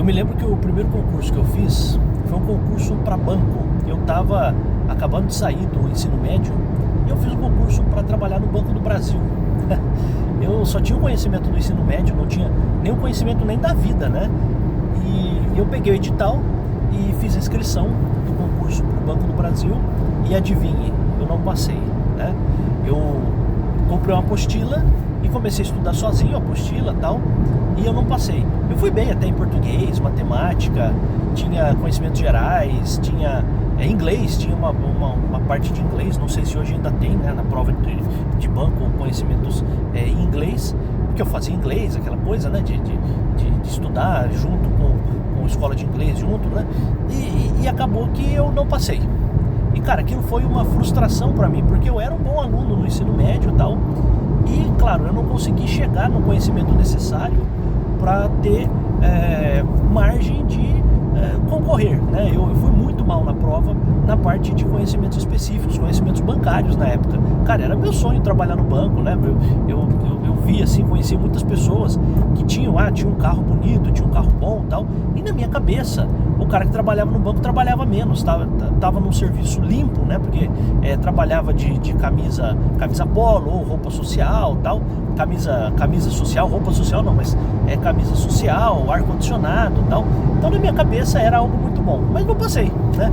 Eu me lembro que o primeiro concurso que eu fiz foi um concurso para banco. Eu estava acabando de sair do ensino médio e eu fiz um concurso para trabalhar no Banco do Brasil. Eu só tinha o conhecimento do ensino médio, não tinha nenhum conhecimento nem da vida, né? E eu peguei o edital e fiz a inscrição do concurso para o Banco do Brasil e adivinhe, eu não passei, né? Eu comprei uma apostila e comecei a estudar sozinho a apostila e tal, e eu não passei. Eu fui bem até em português, matemática, tinha conhecimentos gerais, tinha inglês, tinha uma parte de inglês, não sei se hoje ainda tem, né, na prova de banco, conhecimentos em inglês, porque eu fazia inglês, aquela coisa, né, de estudar junto com a escola de inglês junto, né, e acabou que eu não passei. E cara, aquilo foi uma frustração para mim, porque eu era um bom aluno no ensino médio e tal, e claro, eu não consegui chegar no conhecimento necessário para ter margem de concorrer, né? Eu fui muito mal na prova na parte de conhecimentos específicos, conhecimentos bancários na época. Cara, era meu sonho trabalhar no banco, né? Eu vi assim, conheci muitas pessoas que tinham um carro bonito, tinha um carro bom e tal, e na minha cabeça o cara que trabalhava no banco trabalhava menos, tava num serviço limpo, né? Porque trabalhava de camisa polo ou roupa social tal, camisa social, roupa social não, mas camisa social, ar-condicionado e tal. Então na minha cabeça era algo muito bom, mas não passei, né?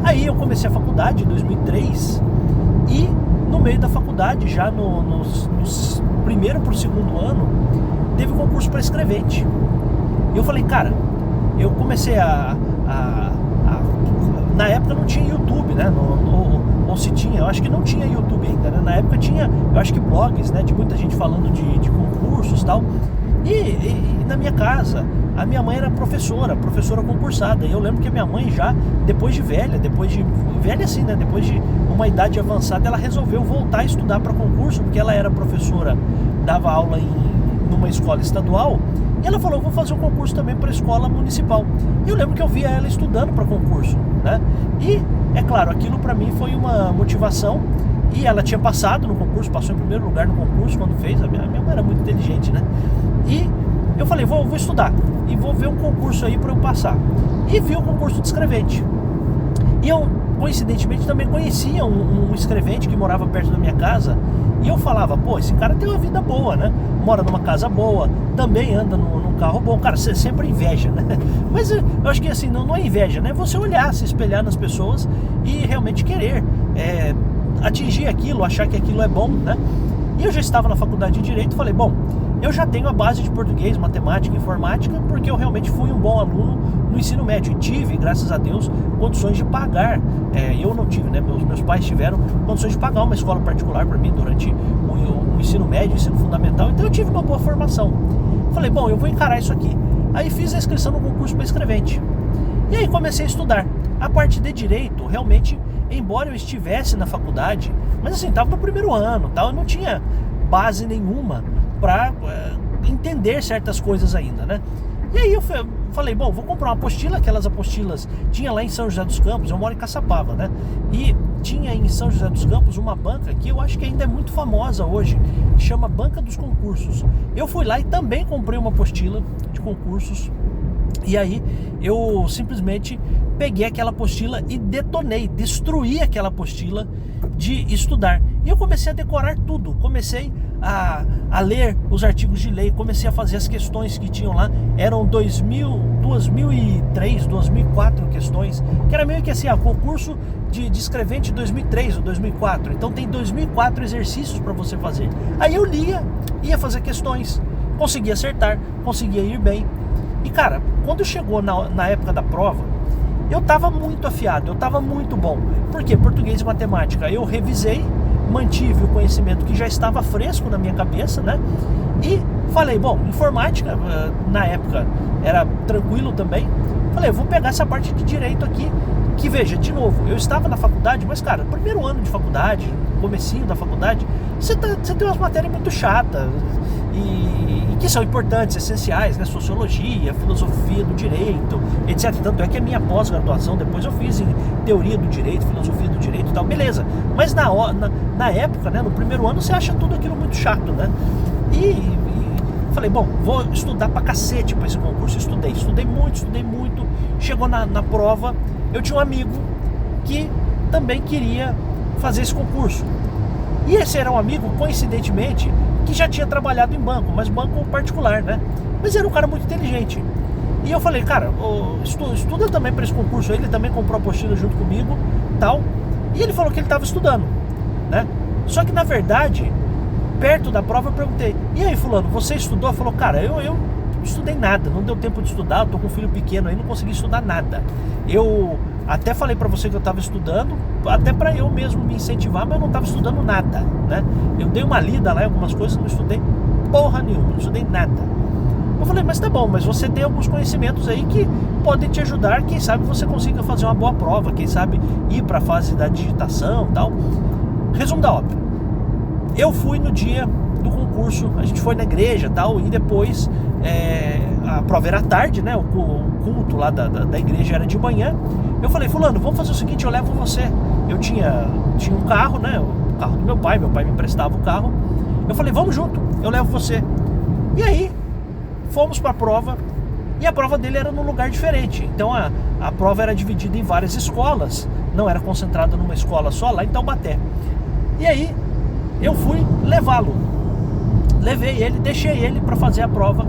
Aí eu comecei a faculdade em 2003 e no meio da faculdade, já no primeiro pro segundo ano, teve concurso para escrevente. E eu falei, cara, eu comecei na época não tinha YouTube, né? Ou se tinha, eu acho que não tinha YouTube ainda, né? Na época tinha, eu acho que blogs, né? De muita gente falando de concursos e tal. E na minha casa, a minha mãe era professora concursada. E eu lembro que a minha mãe já, depois de velha assim, né? Depois de uma idade avançada, ela resolveu voltar a estudar para concurso, porque ela era professora, dava aula numa escola estadual. E ela falou, vou fazer um concurso também para a escola municipal. E eu lembro que eu via ela estudando para concurso, né? E, é claro, aquilo para mim foi uma motivação. E ela tinha passado no concurso, passou em primeiro lugar no concurso quando fez. A minha mãe era muito inteligente, né? E eu falei, vou estudar e vou ver um concurso aí para eu passar. E vi o concurso de escrevente. E eu, coincidentemente, também conhecia um escrevente que morava perto da minha casa. E eu falava, pô, esse cara tem uma vida boa, né? Mora numa casa boa, também anda num carro bom. Cara, você sempre inveja, né? Mas eu acho que assim, não é inveja, né? Você olhar, se espelhar nas pessoas e realmente querer atingir aquilo, achar que aquilo é bom, né? E eu já estava na faculdade de Direito, falei, bom, eu já tenho a base de português, matemática e informática, porque eu realmente fui um bom aluno no ensino médio e tive, graças a Deus, condições de pagar. Eu não tive, né? Meus pais tiveram condições de pagar uma escola particular para mim durante o ensino médio, o ensino fundamental, então eu tive uma boa formação. Falei, bom, eu vou encarar isso aqui. Aí fiz a inscrição no concurso para escrevente. E aí comecei a estudar. A parte de Direito, realmente, embora eu estivesse na faculdade, mas assim, estava no primeiro ano, tal, eu não tinha base nenhuma para entender certas coisas ainda, né? E aí eu falei, bom, vou comprar uma apostila, aquelas apostilas tinha lá em São José dos Campos, eu moro em Caçapava, né? E tinha em São José dos Campos uma banca que eu acho que ainda é muito famosa hoje, que chama Banca dos Concursos. Eu fui lá e também comprei uma apostila de concursos. E aí eu simplesmente peguei aquela apostila e destruí aquela apostila de estudar. E eu comecei a decorar tudo, comecei a ler os artigos de lei, comecei a fazer as questões que tinham lá. Eram 2003, 2004 questões, que era meio que assim, concurso de escrevente 2003 ou 2004. Então tem 2004 exercícios para você fazer. Aí eu lia, ia fazer questões, conseguia acertar, conseguia ir bem. E cara, quando chegou na época da prova, eu tava muito afiado, eu tava muito bom. Por quê? Português e matemática eu revisei, mantive o conhecimento que já estava fresco na minha cabeça, né? E falei, bom, informática na época era tranquilo também. Falei, eu vou pegar essa parte de Direito aqui, que veja, de novo, eu estava na faculdade, mas cara, primeiro ano de faculdade, comecinho da faculdade, você tem umas matérias muito chatas e que são importantes, essenciais, né? Sociologia, filosofia do direito, etc. Tanto é que a minha pós-graduação, depois eu fiz em teoria do direito, filosofia do direito e tal, beleza. Mas na época, né, no primeiro ano, você acha tudo aquilo muito chato, né? E falei, bom, vou estudar pra cacete pra esse concurso. Estudei muito. Chegou na prova, eu tinha um amigo que também queria fazer esse concurso. E esse era um amigo, coincidentemente, que já tinha trabalhado em banco, mas banco particular, né? Mas era um cara muito inteligente. E eu falei, cara, estuda também para esse concurso. Ele também comprou a apostila junto comigo, tal. E ele falou que ele estava estudando, né? Só que na verdade, perto da prova eu perguntei, e aí fulano, você estudou? Ele falou, cara, eu não estudei nada, não deu tempo de estudar, eu tô com um filho pequeno aí, não consegui estudar nada. Eu até falei pra você que eu tava estudando, até pra eu mesmo me incentivar, mas eu não tava estudando nada, né? Eu dei uma lida lá em algumas coisas, não estudei porra nenhuma, não estudei nada. Eu falei, mas tá bom, mas você tem alguns conhecimentos aí que podem te ajudar, quem sabe você consiga fazer uma boa prova, quem sabe ir pra fase da digitação e tal. Resumo da ópera. Eu fui no dia do concurso, a gente foi na igreja e tal, e depois a prova era à tarde, né? O culto lá da igreja era de manhã. Eu falei, fulano, vamos fazer o seguinte, eu levo você. Eu tinha um carro, né? O carro do meu pai me emprestava o carro. Eu falei, vamos junto, eu levo você. E aí, fomos para a prova, e a prova dele era num lugar diferente. Então a prova era dividida em várias escolas, não era concentrada numa escola só, lá em Taubaté. E aí eu fui levá-lo, levei ele, deixei ele para fazer a prova,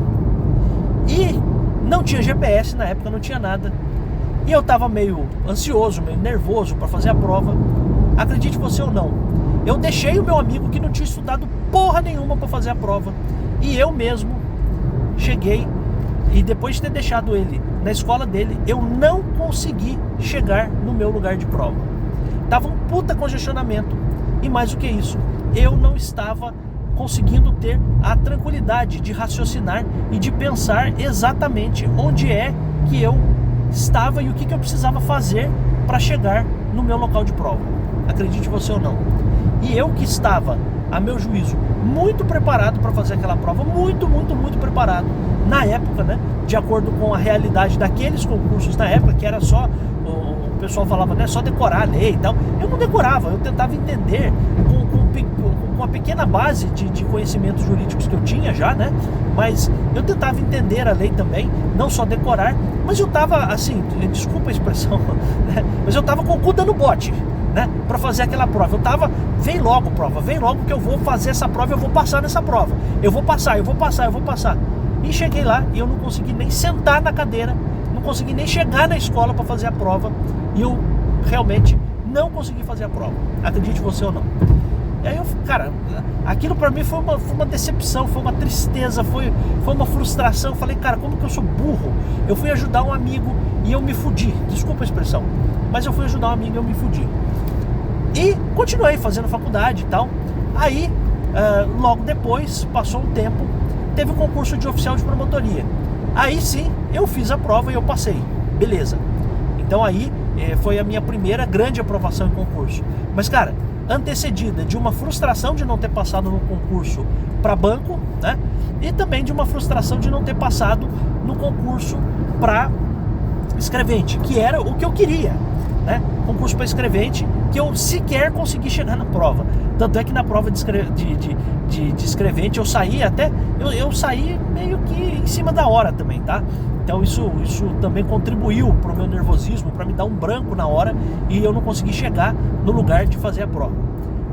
e não tinha GPS na época, não tinha nada, e eu tava meio ansioso, meio nervoso para fazer a prova. Acredite você ou não, eu deixei o meu amigo que não tinha estudado porra nenhuma para fazer a prova, e eu mesmo cheguei, e depois de ter deixado ele na escola dele, eu não consegui chegar no meu lugar de prova. Tava um puta congestionamento, e mais do que isso, eu não estava conseguindo ter a tranquilidade de raciocinar e de pensar exatamente onde é que eu estava e o que eu precisava fazer para chegar no meu local de prova. Acredite você ou não. E eu que estava, a meu juízo, muito preparado para fazer aquela prova, muito preparado, na época, né, de acordo com a realidade daqueles concursos na época, que era só, o pessoal falava, né, só decorar a lei e tal. Eu não decorava, eu tentava entender com a pequena base de conhecimentos jurídicos que eu tinha já, né, mas eu tentava entender a lei também, não só decorar, mas eu tava, assim, desculpa a expressão, né, mas eu tava com o cu dando bote, né, para fazer aquela prova. Eu tava, vem logo prova, vem logo que eu vou fazer essa prova, eu vou passar nessa prova, eu vou passar. E cheguei lá e eu não consegui nem sentar na cadeira, não consegui nem chegar na escola para fazer a prova, e eu realmente não consegui fazer a prova, acredite você ou não. E aí cara, aquilo pra mim foi uma decepção, foi uma tristeza, foi uma frustração. Eu falei, cara, como que eu sou burro? Eu fui ajudar um amigo e eu me fudi, desculpa a expressão, mas eu fui ajudar um amigo e eu me fudi. E continuei fazendo faculdade e tal. Aí, logo depois, passou um tempo, teve o concurso de oficial de promotoria. Aí sim, eu fiz a prova e eu passei, beleza. Então aí, foi a minha primeira grande aprovação em concurso. Mas cara, antecedida de uma frustração de não ter passado no concurso para banco, né? E também de uma frustração de não ter passado no concurso para escrevente, que era o que eu queria, né? Concurso para escrevente, que eu sequer consegui chegar na prova. Tanto é que na prova de escrevente eu saí até, eu saí meio que em cima da hora também, tá? Então isso também contribuiu para o meu nervosismo, para me dar um branco na hora, e eu não consegui chegar no lugar de fazer a prova.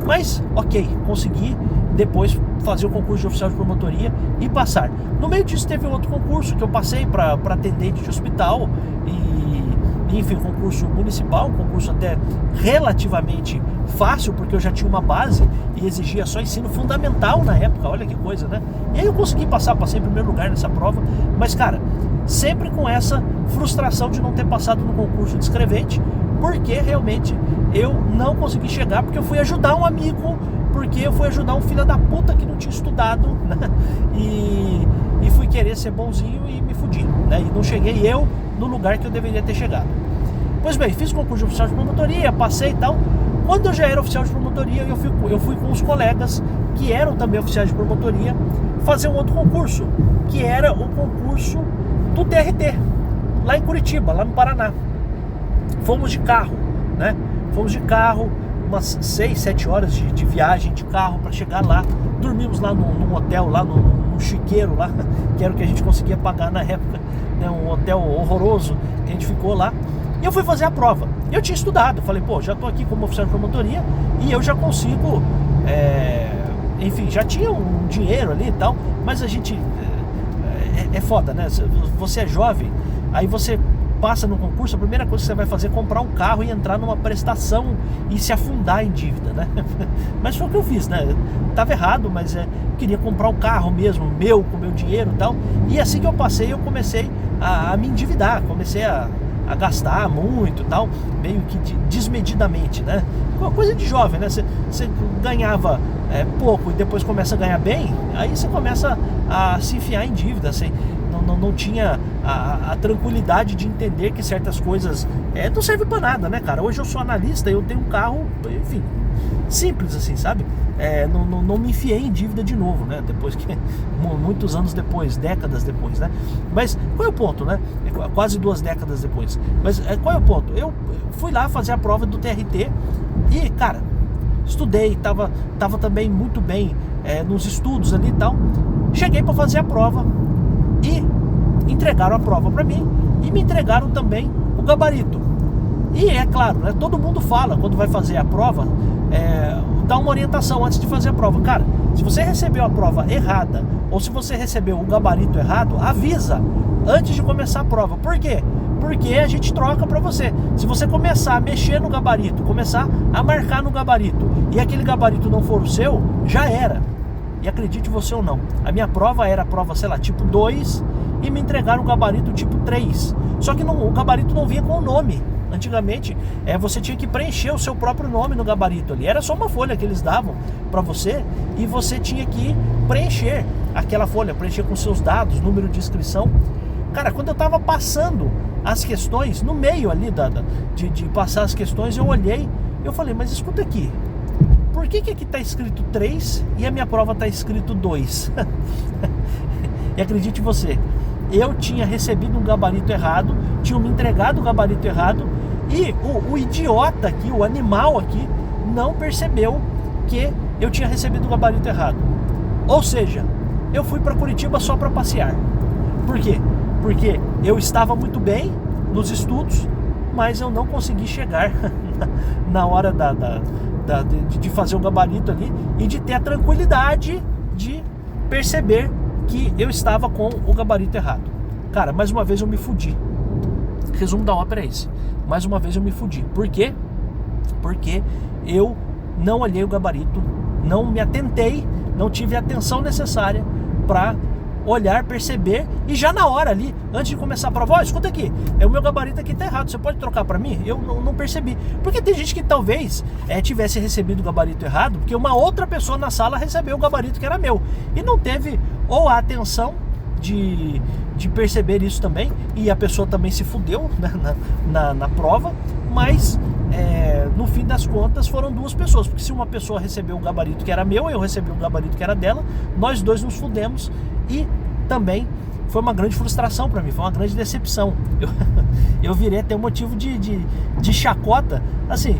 Mas, ok, consegui depois fazer o concurso de oficial de promotoria e passar. No meio disso teve um outro concurso que eu passei para atendente de hospital, e enfim, concurso municipal, um concurso até relativamente fácil, porque eu já tinha uma base e exigia só ensino fundamental na época, olha que coisa, né? E aí eu consegui passei em primeiro lugar nessa prova, mas cara, sempre com essa frustração de não ter passado no concurso de escrevente, porque realmente eu não consegui chegar, porque eu fui ajudar um amigo, porque eu fui ajudar um filho da puta que não tinha estudado, né? E fui querer ser bonzinho e me fudi, né? E não cheguei eu no lugar que eu deveria ter chegado. Pois bem, fiz o concurso de oficial de promotoria, passei e tal. Quando eu já era oficial de promotoria, eu fui com os colegas que eram também oficiais de promotoria fazer um outro concurso, que era o concurso do TRT, lá em Curitiba, lá no Paraná. Fomos de carro, né? Fomos de carro, umas 6, 7 horas de viagem de carro para chegar lá. Dormimos lá num hotel, lá no no Chiqueiro lá, que era o que a gente conseguia pagar na época, né? Um hotel horroroso que a gente ficou lá. E eu fui fazer a prova. Eu tinha estudado, falei, pô, já tô aqui como oficial de promotoria e eu já consigo, enfim, já tinha um dinheiro ali e tal, mas a gente é foda, né? Você é jovem, aí você passa no concurso, a primeira coisa que você vai fazer é comprar um carro e entrar numa prestação e se afundar em dívida, né? Mas foi o que eu fiz, né? Tava errado, mas queria comprar um carro mesmo, meu, com meu dinheiro e tal. E assim que eu passei, eu comecei a me endividar, comecei a gastar muito e tal, meio que desmedidamente, né? Uma coisa de jovem, né? Você ganhava pouco e depois começa a ganhar bem, aí você começa a se enfiar em dívida, assim. Não tinha a tranquilidade de entender que certas coisas não servem pra nada, né, cara? Hoje eu sou analista, eu tenho um carro, enfim, simples assim, sabe? Não me enfiei em dívida de novo, né? Depois que, muitos anos depois, décadas depois, né? Mas qual é o ponto, né? Quase 2 décadas depois. Mas qual é o ponto? Eu fui lá fazer a prova do TRT e, cara, estudei, tava também muito bem nos estudos ali e tal. Cheguei pra fazer a prova e entregaram a prova para mim e me entregaram também o gabarito. E é claro, né, todo mundo fala quando vai fazer a prova, dá uma orientação antes de fazer a prova. Cara, se você recebeu a prova errada ou se você recebeu o gabarito errado, avisa antes de começar a prova. Por quê? Porque a gente troca para você. Se você começar a mexer no gabarito, começar a marcar no gabarito e aquele gabarito não for o seu, já era. E acredite você ou não, a minha prova era a prova, sei lá, tipo 2 e me entregaram o gabarito tipo 3. Só que o gabarito não vinha com o nome. Antigamente, você tinha que preencher o seu próprio nome no gabarito ali. Era só uma folha que eles davam para você e você tinha que preencher aquela folha, preencher com seus dados, número de inscrição. Cara, quando eu tava passando as questões, no meio ali de passar as questões, eu olhei e eu falei, mas escuta aqui, por que aqui tá escrito 3 e a minha prova tá escrito 2? E acredite você, eu tinha recebido um gabarito errado, tinham me entregado o gabarito errado e o idiota aqui, o animal aqui, não percebeu que eu tinha recebido o gabarito errado. Ou seja, eu fui para Curitiba só para passear. Por quê? Porque eu estava muito bem nos estudos, mas eu não consegui chegar na hora de fazer o gabarito ali e de ter a tranquilidade de perceber que eu estava com o gabarito errado. Cara, mais uma vez eu me fudi. Resumo da ópera é esse. Mais uma vez eu me fudi. Por quê? Porque eu não olhei o gabarito, não me atentei, não tive a atenção necessária para olhar, perceber e já na hora ali, antes de começar a prova, escuta aqui, o meu gabarito aqui tá errado, você pode trocar para mim? Eu não percebi, porque tem gente que talvez tivesse recebido o gabarito errado, porque uma outra pessoa na sala recebeu o gabarito que era meu, e não teve ou a atenção de perceber isso também, e a pessoa também se fudeu, né, na prova, mas no fim das contas foram 2 pessoas, porque se uma pessoa recebeu o gabarito que era meu, eu recebi o gabarito que era dela, nós 2 nos fudemos. E também foi uma grande frustração para mim, foi uma grande decepção. Eu virei até um motivo de chacota, assim,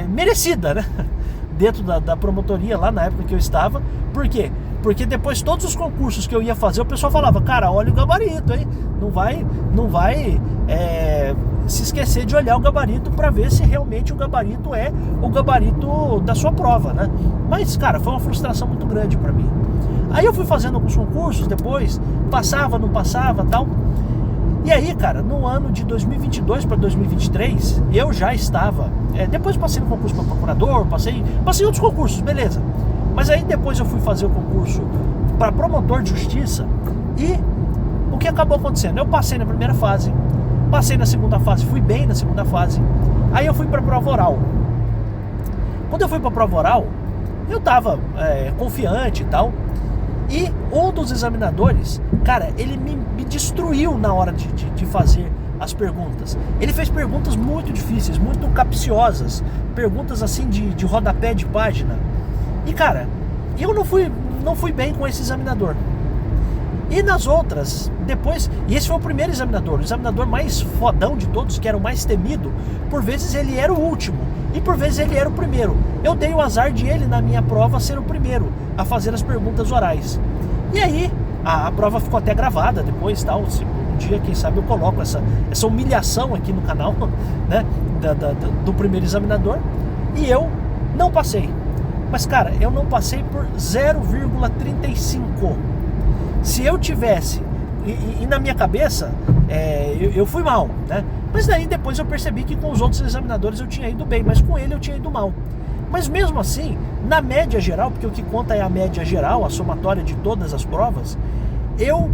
merecida, né? Dentro da promotoria lá na época que eu estava. Por quê? Porque depois todos os concursos que eu ia fazer, o pessoal falava, cara, olha o gabarito, hein? Não vai se esquecer de olhar o gabarito para ver se realmente o gabarito é o gabarito da sua prova, né? Mas, cara, foi uma frustração muito grande para mim. Aí eu fui fazendo alguns concursos depois, passava, não passava, tal. E aí, cara, no ano de 2022 para 2023, eu já estava... depois passei no concurso para procurador, passei em outros concursos, beleza. Mas aí depois eu fui fazer o concurso para promotor de justiça e o que acabou acontecendo? Eu passei na primeira fase, passei na segunda fase, fui bem na segunda fase. Aí eu fui para a prova oral. Quando eu fui para a prova oral, eu estava confiante e tal. E um dos examinadores, cara, ele me destruiu na hora de fazer as perguntas. Ele fez perguntas muito difíceis, muito capciosas, perguntas assim de rodapé de página. E cara, eu não fui bem com esse examinador. E nas outras, depois, e esse foi o primeiro examinador, o examinador mais fodão de todos, que era o mais temido. Por vezes ele era o último e por vezes ele era o primeiro. Eu dei o azar de ele na minha prova ser o primeiro a fazer as perguntas orais. E aí A prova ficou até gravada depois, tal. Um dia, quem sabe, eu coloco essa humilhação aqui no canal, né, do primeiro examinador. E eu não passei. Mas, cara, eu não passei por 0,35. Se eu tivesse... E na minha cabeça, eu fui mal, né? Mas daí depois eu percebi que com os outros examinadores eu tinha ido bem, mas com ele eu tinha ido mal. Mas mesmo assim, na média geral, porque o que conta é a média geral, a somatória de todas as provas, eu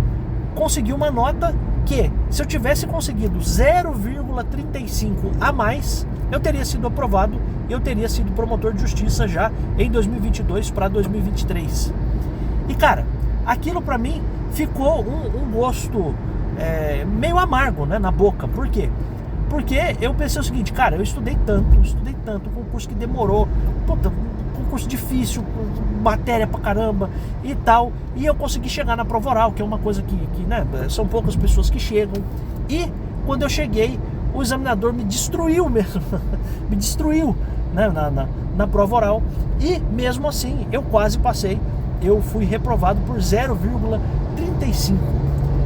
consegui uma nota que, se eu tivesse conseguido 0,35 a mais, eu teria sido aprovado e eu teria sido promotor de justiça já em 2022 para 2023. E, cara, aquilo pra mim ficou um gosto meio amargo, né, na boca. Por quê? Porque eu pensei o seguinte, cara, eu estudei tanto, concurso que demorou, concurso difícil, matéria pra caramba e tal, e eu consegui chegar na prova oral, que é uma coisa que né, são poucas pessoas que chegam. E quando eu cheguei, o examinador me destruiu mesmo, me destruiu, né, na prova oral, e mesmo assim eu quase passei. Eu fui reprovado por 0,35.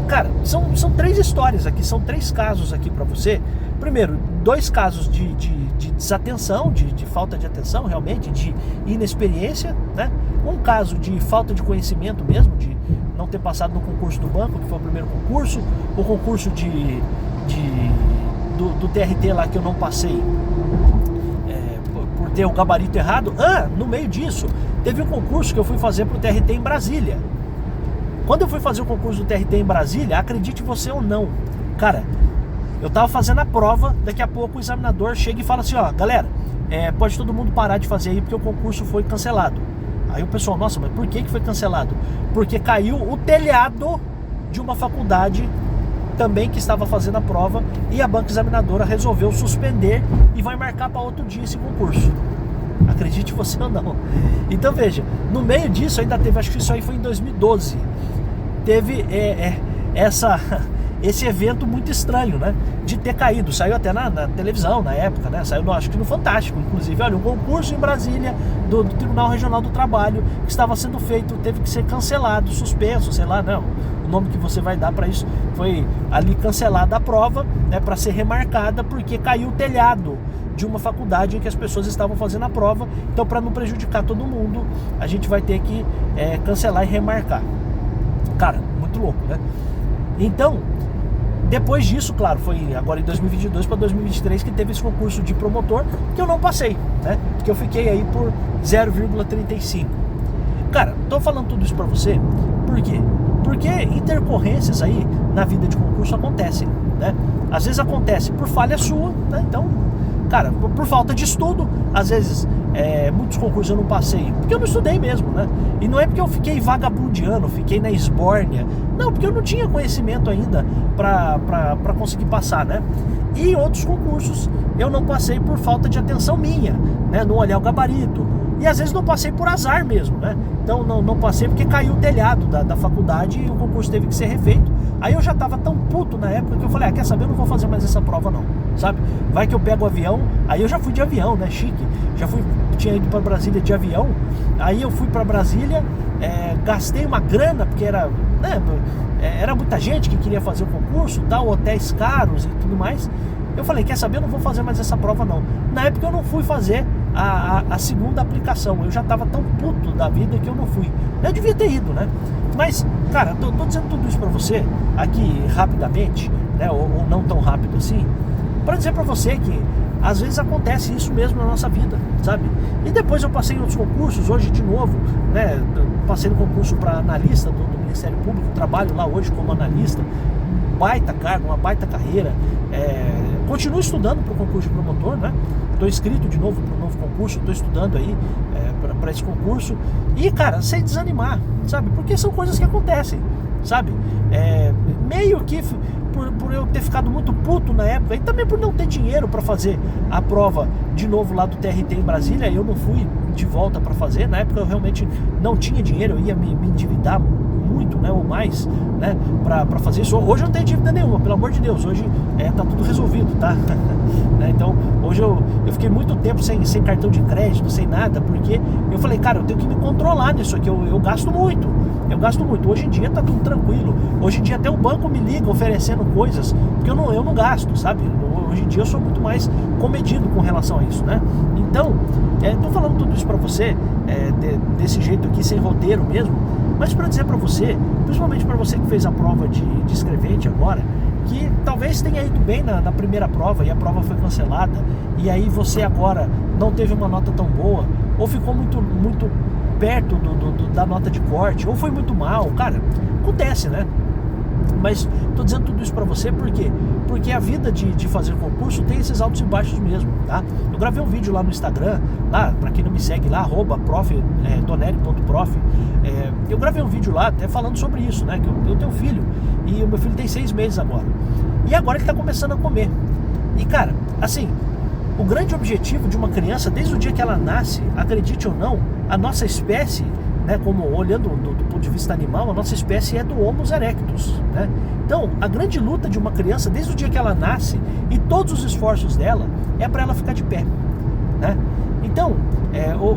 Cara, são 3 histórias aqui, são 3 casos aqui pra você. Primeiro, 2 casos de desatenção, de falta de atenção realmente, de inexperiência, né? Um caso de falta de conhecimento mesmo, de não ter passado no concurso do banco, que foi o primeiro concurso. O concurso do TRT lá que eu não passei por ter o gabarito errado. No meio disso, teve um concurso que eu fui fazer pro TRT em Brasília. Quando eu fui fazer o concurso do TRT em Brasília, acredite você ou não, cara, eu tava fazendo a prova, daqui a pouco o examinador chega e fala assim, ó, galera, pode todo mundo parar de fazer aí porque o concurso foi cancelado. Aí o pessoal, nossa, mas por que foi cancelado? Porque caiu o telhado de uma faculdade também que estava fazendo a prova e a banca examinadora resolveu suspender e vai marcar para outro dia esse concurso. Acredite você ou não. Então veja, no meio disso ainda teve, acho que isso aí foi em 2012, teve esse evento muito estranho, né, de ter caído. Saiu até na televisão na época, né, saiu acho que no Fantástico, inclusive, olha, um concurso em Brasília do Tribunal Regional do Trabalho que estava sendo feito, teve que ser cancelado, suspenso, sei lá, não, o nome que você vai dar para isso, foi ali cancelada a prova, né, para ser remarcada porque caiu o telhado de uma faculdade em que as pessoas estavam fazendo a prova. Então, para não prejudicar todo mundo, a gente vai ter que cancelar e remarcar. Cara, muito louco, né? Então, depois disso, claro, foi agora em 2022 para 2023 que teve esse concurso de promotor que eu não passei, né? Que eu fiquei aí por 0,35. Cara, tô falando tudo isso para você, por quê? Porque intercorrências aí na vida de concurso acontecem, né? Às vezes acontece por falha sua, né? Então, cara, por falta de estudo, às vezes muitos concursos eu não passei, porque eu não estudei mesmo, né? E não é porque eu fiquei vagabundiano, fiquei na esbórnia, não, porque eu não tinha conhecimento ainda pra conseguir passar, né? E outros concursos eu não passei por falta de atenção minha, né? Não olhar o gabarito. E às vezes não passei por azar mesmo, né? Então não passei porque caiu o telhado da faculdade e o concurso teve que ser refeito. Aí eu já tava tão puto na época que eu falei, quer saber, eu não vou fazer mais essa prova não, sabe? Vai que eu pego o avião. Aí eu já fui de avião, né, chique. Tinha ido pra Brasília de avião. Aí eu fui pra Brasília, gastei uma grana, porque era muita gente que queria fazer o concurso, tal, hotéis caros e tudo mais. Eu falei, quer saber, eu não vou fazer mais essa prova não. Na época eu não fui fazer a segunda aplicação. Eu já tava tão puto da vida que eu não fui. Eu devia ter ido, né? Mas, cara, tô dizendo tudo isso pra você aqui rapidamente, né? Ou não tão rápido assim, pra dizer pra você que às vezes acontece isso mesmo na nossa vida, sabe? E depois eu passei em outros concursos, hoje de novo, né? Passei no concurso para analista do Ministério Público, trabalho lá hoje como analista, baita cargo, uma baita carreira. Continuo estudando para o concurso de promotor, né? Estou inscrito de novo para o novo concurso, estou estudando aí para esse concurso. E, cara, sem desanimar, sabe? Porque são coisas que acontecem, sabe? Meio que por eu ter ficado muito puto na época e também por não ter dinheiro para fazer a prova de novo lá do TRT em Brasília, eu não fui de volta para fazer. Na época eu realmente não tinha dinheiro, eu ia me endividar muito, né, ou mais, né, para fazer isso. Hoje eu não tenho dívida nenhuma, pelo amor de Deus. Hoje tá tudo resolvido, tá? Então hoje eu fiquei muito tempo sem cartão de crédito, sem nada, porque eu falei, cara, eu tenho que me controlar nisso aqui, eu gasto muito. Eu gasto muito. Hoje em dia tá tudo tranquilo. Hoje em dia até o banco me liga oferecendo coisas que eu não gasto, sabe? Hoje em dia eu sou muito mais comedido com relação a isso, né? Então, tô falando tudo isso pra você, desse jeito aqui, sem roteiro mesmo, mas pra dizer pra você, principalmente pra você que fez a prova de escrevente agora, que talvez tenha ido bem na primeira prova e a prova foi cancelada, e aí você agora não teve uma nota tão boa, ou ficou muito perto da nota de corte, ou foi muito mal, cara, acontece, né? Mas tô dizendo tudo isso pra você porque a vida de fazer concurso tem esses altos e baixos mesmo, tá? Eu gravei um vídeo lá no Instagram, lá, pra quem não me segue lá, @doneri.prof, eu gravei um vídeo lá até falando sobre isso, né? Que eu tenho um filho, e o meu filho tem 6 meses agora, e agora ele tá começando a comer. E cara, assim, o grande objetivo de uma criança, desde o dia que ela nasce, acredite ou não, a nossa espécie, né, como olhando do ponto de vista animal, a nossa espécie é do Homo erectus, né? Então, a grande luta de uma criança, desde o dia que ela nasce, e todos os esforços dela, é para ela ficar de pé, né? Então,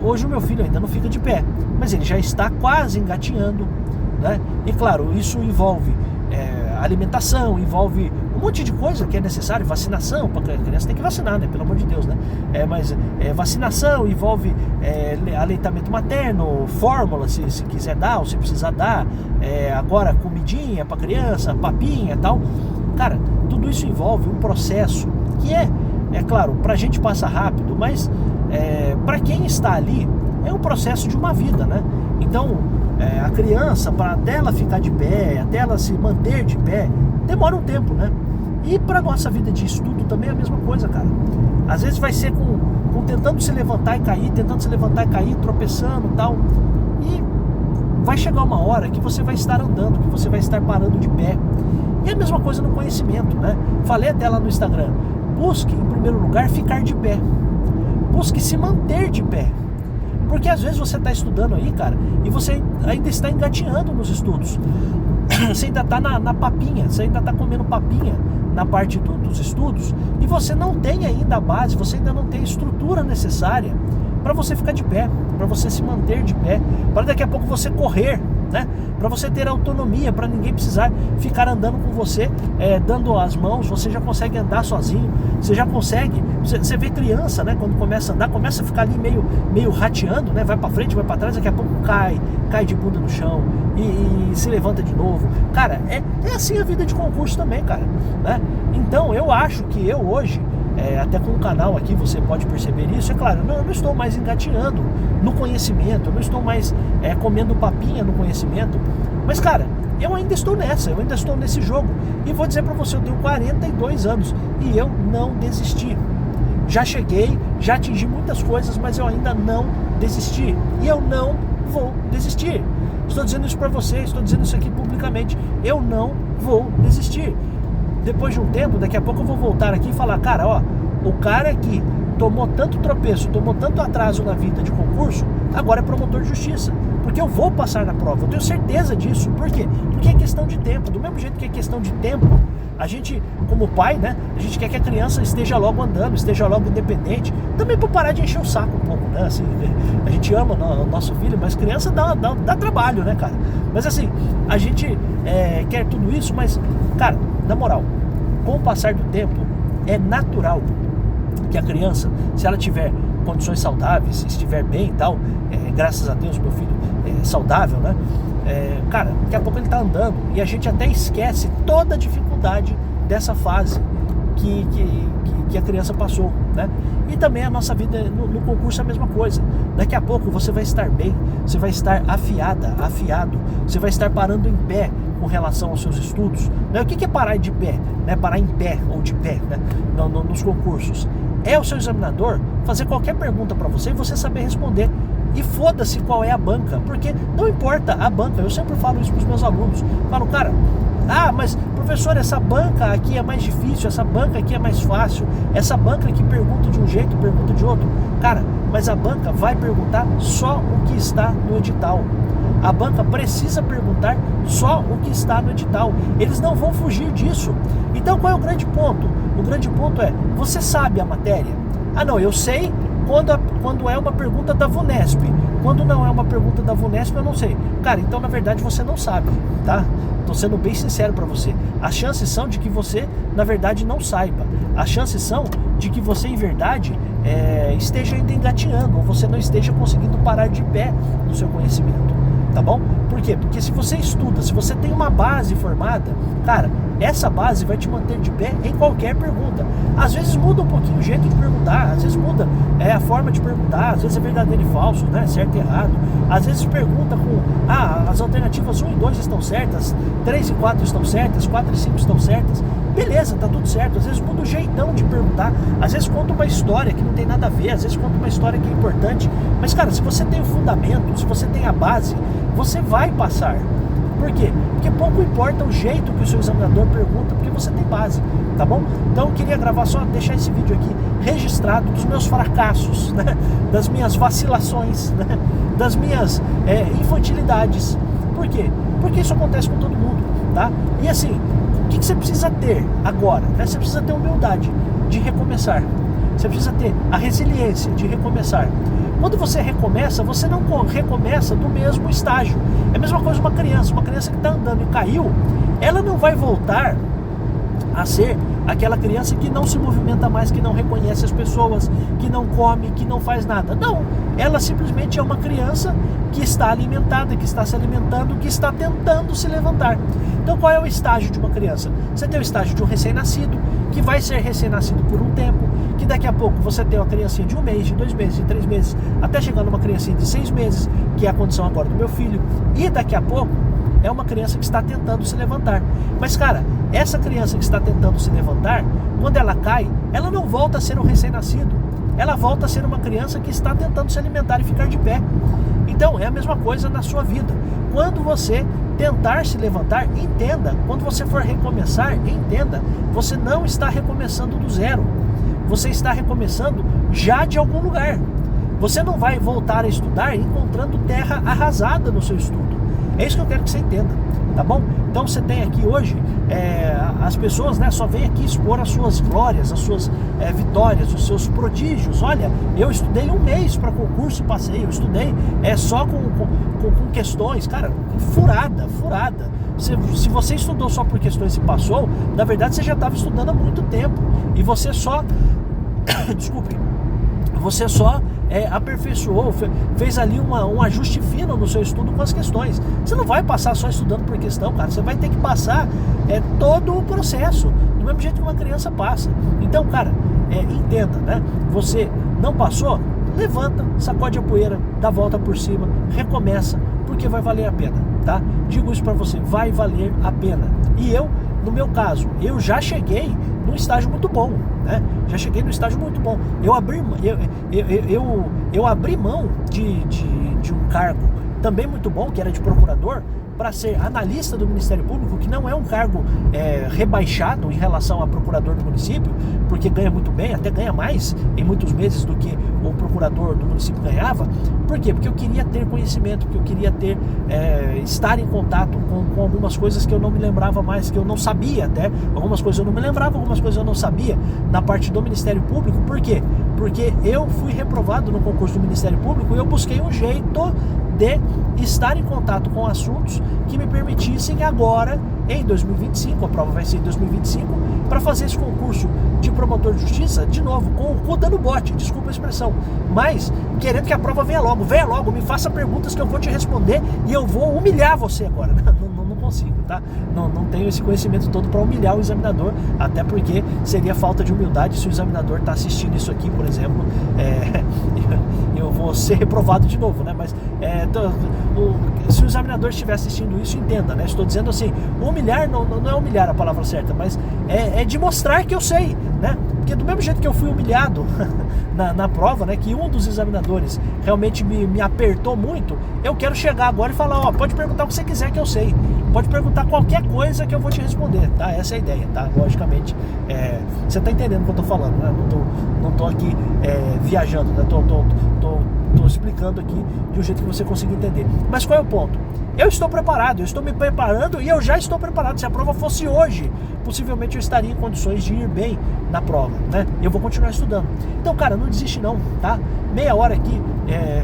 hoje o meu filho ainda não fica de pé, mas ele já está quase engatinhando, né? E claro, isso envolve alimentação, envolve um monte de coisa que é necessário, vacinação, porque a criança tem que vacinar, né? Pelo amor de Deus, né? Mas vacinação envolve aleitamento materno, fórmula, se quiser dar, ou se precisar dar, agora comidinha pra criança, papinha e tal. Cara, tudo isso envolve um processo que é claro, pra gente passa rápido, mas pra quem está ali, é um processo de uma vida, né? Então, a criança, até ela ficar de pé, até ela se manter de pé, demora um tempo, né? E pra nossa vida de estudo também é a mesma coisa, cara. Às vezes vai ser com tentando se levantar e cair, tropeçando e tal. E vai chegar uma hora que você vai estar andando, que você vai estar parando de pé. E a mesma coisa no conhecimento, né? Falei até lá no Instagram, busque em primeiro lugar ficar de pé. Busque se manter de pé. Porque às vezes você está estudando aí, cara, e você ainda está engatinhando nos estudos. Você ainda está na papinha, você ainda está comendo papinha na parte dos estudos, e você não tem ainda a base, você ainda não tem a estrutura necessária para você ficar de pé, para você se manter de pé, para daqui a pouco você correr, né? Para você ter autonomia, para ninguém precisar ficar andando com você, dando as mãos. Você já consegue andar sozinho, você já consegue, você vê criança, né? Quando começa a andar, começa a ficar ali meio rateando, né? Vai para frente, vai para trás, daqui a pouco cai de bunda no chão e se levanta de novo. Cara, é assim a vida de concurso também, cara, né? Então eu acho que eu hoje, até com o canal aqui você pode perceber isso, é claro, eu não estou mais engatinhando no conhecimento, eu não estou mais comendo papinha no conhecimento, mas cara, eu ainda estou nesse jogo, e vou dizer pra você, eu tenho 42 anos e eu não desisti. Já cheguei, já atingi muitas coisas, mas eu ainda não desisti, e eu não vou desistir. Estou dizendo isso pra você, estou dizendo isso aqui publicamente, eu não vou desistir. Depois de um tempo, daqui a pouco eu vou voltar aqui e falar, cara, ó, o cara que tomou tanto tropeço, tomou tanto atraso na vida de concurso, agora é promotor de justiça, porque eu vou passar na prova, eu tenho certeza disso. Por quê? Porque é questão de tempo. Do mesmo jeito que é questão de tempo, a gente, como pai, né, a gente quer que a criança esteja logo andando, esteja logo independente, também para parar de encher o saco um pouco, né, assim, a gente ama o nosso filho, mas criança dá trabalho, né, cara? Mas assim, a gente quer tudo isso, mas, cara, na moral, com o passar do tempo, é natural que a criança, se ela tiver condições saudáveis, se estiver bem e tal, graças a Deus meu filho é saudável, né? Cara, daqui a pouco ele tá andando, e a gente até esquece toda a dificuldade dessa fase que a criança passou, né? E também a nossa vida no concurso é a mesma coisa. Daqui a pouco você vai estar bem, você vai estar afiado, você vai estar parando em pé com relação aos seus estudos, né? O que é parar de pé, né? Parar em pé ou de pé, né? Nos concursos é o seu examinador fazer qualquer pergunta para você e você saber responder. E foda-se qual é a banca, porque não importa a banca. Eu sempre falo isso para os meus alunos. Falo, cara, mas professor, essa banca aqui é mais difícil, essa banca aqui é mais fácil, essa banca aqui pergunta de um jeito, pergunta de outro. Cara, mas a banca vai perguntar só o que está no edital. A banca precisa perguntar só o que está no edital. Eles não vão fugir disso. Então qual é o grande ponto? O grande ponto é, você sabe a matéria? Ah não, eu sei quando é uma pergunta da VUNESP, Quando não é uma pergunta da VUNESP, eu não sei. Cara, então na verdade você não sabe, tá? Tô sendo bem sincero para você. As chances são de que você, na verdade, não saiba. As chances são de que você, em verdade, esteja ainda engatinhando, ou você não esteja conseguindo parar de pé no seu conhecimento, tá bom? Por quê? Porque se você estuda, se você tem uma base formada, cara, essa base vai te manter de pé em qualquer pergunta. Às vezes muda um pouquinho o jeito de perguntar, às vezes muda a forma de perguntar, às vezes é verdadeiro e falso, né? Certo e errado. Às vezes pergunta com, as alternativas 1 e 2 estão certas, 3 e 4 estão certas, 4 e 5 estão certas. Beleza, tá tudo certo. Às vezes muda o jeitão de perguntar, às vezes conta uma história que não tem nada a ver, às vezes conta uma história que é importante. Mas, cara, se você tem o fundamento, se você tem a base, você vai passar. Por quê? Porque pouco importa o jeito que o seu examinador pergunta, porque você tem base, tá bom? Então eu queria gravar, só deixar esse vídeo aqui registrado dos meus fracassos, né? Das minhas vacilações, né? Das minhas infantilidades. Por quê? Porque isso acontece com todo mundo, tá? E assim, o que você precisa ter agora? Né? Você precisa ter humildade de recomeçar. Você precisa ter a resiliência de recomeçar. Quando você recomeça, você não recomeça do mesmo estágio. É a mesma coisa uma criança que está andando e caiu, ela não vai voltar a ser aquela criança que não se movimenta mais, que não reconhece as pessoas, que não come, que não faz nada. Não, ela simplesmente é uma criança que está alimentada, que está se alimentando, que está tentando se levantar. Então qual é o estágio de uma criança? Você tem o estágio de um recém-nascido, que vai ser recém-nascido por um tempo, que daqui a pouco você tem uma criancinha de 1 mês, de 2 meses, de 3 meses, até chegar numa criancinha de 6 meses, que é a condição agora do meu filho, e daqui a pouco é uma criança que está tentando se levantar. Mas, cara, essa criança que está tentando se levantar, quando ela cai, ela não volta a ser um recém-nascido, ela volta a ser uma criança que está tentando se alimentar e ficar de pé. Então, é a mesma coisa na sua vida. Quando você tentar se levantar, entenda. Quando você for recomeçar, entenda. Você não está recomeçando do zero. Você está recomeçando já de algum lugar. Você não vai voltar a estudar encontrando terra arrasada no seu estudo. É isso que eu quero que você entenda, tá bom? Então você tem aqui hoje, as pessoas, né, só vêm aqui expor as suas glórias, as suas vitórias, os seus prodígios. Olha, eu estudei 1 mês para concurso e passei, eu estudei só com questões, cara, furada. Se você estudou só por questões e passou, na verdade você já estava estudando há muito tempo, e você só, desculpe, você só aperfeiçoou, fez ali um ajuste fino no seu estudo com as questões. Você não vai passar só estudando por questão, cara. Você vai ter que passar todo o processo, do mesmo jeito que uma criança passa. Então, cara, entenda, né? Você não passou, levanta, sacode a poeira, dá a volta por cima, recomeça, porque vai valer a pena, tá? Digo isso pra você, vai valer a pena. E eu, no meu caso, eu já cheguei num estágio muito bom, né? Já cheguei num estágio muito bom. Eu abri mão de um cargo também muito bom, que era de procurador, para ser analista do Ministério Público, que não é um cargo rebaixado em relação a procurador do município, porque ganha muito bem, até ganha mais em muitos meses do que o procurador do município ganhava. Por quê? Porque eu queria ter conhecimento, porque eu queria estar em contato com algumas coisas que eu não me lembrava mais, que eu não sabia até. Algumas coisas eu não me lembrava, algumas coisas eu não sabia na parte do Ministério Público. Por quê? Porque eu fui reprovado no concurso do Ministério Público e eu busquei um jeito de estar em contato com assuntos que me permitissem agora, em 2025, a prova vai ser em 2025, para fazer esse concurso de promotor de justiça, de novo, com o cu dando bote, desculpa a expressão, mas querendo que a prova venha logo, me faça perguntas que eu vou te responder e eu vou humilhar você agora. Não consigo, tá? Não tenho esse conhecimento todo para humilhar o examinador, até porque seria falta de humildade se o examinador está assistindo isso aqui, por exemplo, eu vou ser reprovado de novo, né? Mas se o examinador estiver assistindo isso, entenda, né? Estou dizendo assim, humilhar não é humilhar a palavra certa, mas é de mostrar que eu sei, né? Porque do mesmo jeito que eu fui humilhado na prova, né, que um dos examinadores realmente me apertou muito, eu quero chegar agora e falar, pode perguntar o que você quiser que eu sei, pode perguntar qualquer coisa que eu vou te responder, tá? Essa é a ideia, tá? Logicamente, você tá entendendo o que eu tô falando, né? Não tô aqui viajando, né? Tô Estou explicando aqui de um jeito que você consiga entender. Mas qual é o ponto? Eu estou preparado, eu estou me preparando e eu já estou preparado. Se a prova fosse hoje, possivelmente eu estaria em condições de ir bem na prova, né? Eu vou continuar estudando. Então, cara, não desiste não, tá? Meia hora aqui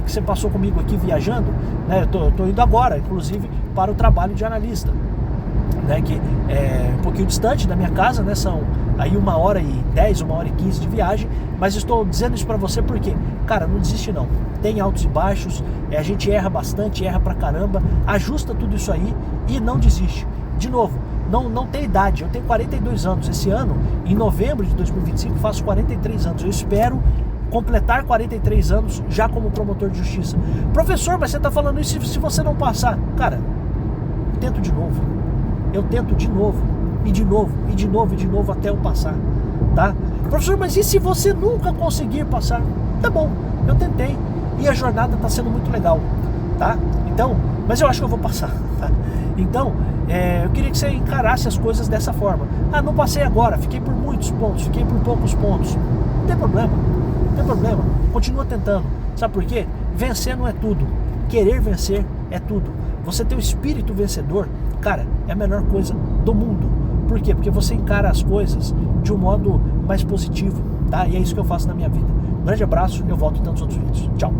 que você passou comigo aqui viajando, né? Eu tô indo agora, inclusive, para o trabalho de analista, né? Que é um pouquinho distante da minha casa, né? São aí 1h10, 1h15 de viagem, mas estou dizendo isso pra você porque, cara, não desiste não. Tem altos e baixos, a gente erra bastante, erra pra caramba, ajusta tudo isso aí e não desiste. De novo, não tem idade, eu tenho 42 anos, esse ano, em novembro de 2025, faço 43 anos, eu espero completar 43 anos já como promotor de justiça. Professor, mas você tá falando isso se você não passar? Cara, eu tento de novo, e de novo, e de novo, e de novo até eu passar, tá? Professor, mas e se você nunca conseguir passar? Tá bom, eu tentei e a jornada tá sendo muito legal, tá? Então, mas eu acho que eu vou passar, tá? Então, eu queria que você encarasse as coisas dessa forma. Ah, não passei agora, fiquei por muitos pontos, fiquei por poucos pontos. Não tem problema, continua tentando. Sabe por quê? Vencer não é tudo, querer vencer é tudo. Você ter o espírito vencedor, cara, é a melhor coisa do mundo. Por quê? Porque você encara as coisas de um modo mais positivo, tá? E é isso que eu faço na minha vida. Um grande abraço, eu volto em tantos outros vídeos. Tchau!